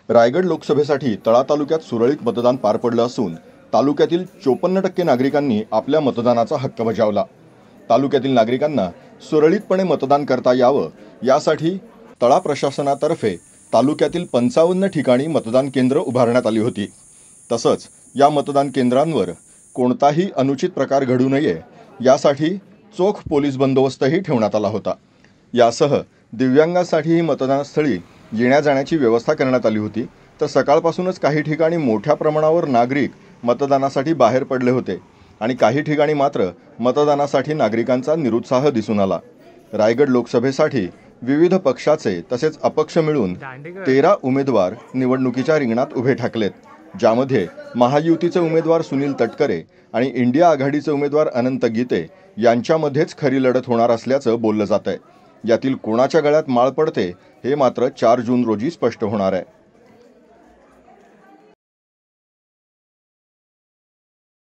रायगड लोकसभेसाठी तळा तालुक्यात सुरळीत मतदान पार पडलं असून तालुक्यातील 54% नागरिकांनी आपल्या मतदानाचा हक्क बजावला। तालुक्यातील नागरिकांना सुरळीतपणे मतदान करता यावं यासाठी तळा प्रशासनातर्फे तालुक्यातील 55 ठिकाणी मतदान केंद्र उभारण्यात आली होती। तसंच या मतदान केंद्रांवर कोणताही अनुचित प्रकार घडू नये यासाठी चोख पोलीस बंदोबस्तही ठेवण्यात आला होता। यासह दिव्यांगांसाठी मतदानस्थळी येण्या जाण्याची व्यवस्था करण्यात आली होती। तर सकाळपासूनच काही ठिकाणी मोठ्या प्रमाणावर नागरिक मतदानासाठी बाहेर पडले होते आणि काही ठिकाणी मात्र मतदानासाठी नागरिकांचा निरुत्साह दिसून आला। रायगड लोकसभेसाठी विविध पक्षाचे तसेच अपक्ष मिळून 13 उमेदवार निवडणुकीच्या रिंगणात उभे ठाकलेत, ज्यामध्ये महायुतीचे उमेदवार सुनील तटकरे आणि इंडिया आघाडीचे उमेदवार अनंत गीते यांच्यामध्येच खरी लढत होणार असल्याचं बोललं जात आहे। यातील कोणाच्या गळ्यात माळ पडते हे मात्र 4 जून रोजी स्पष्ट होणार आहे।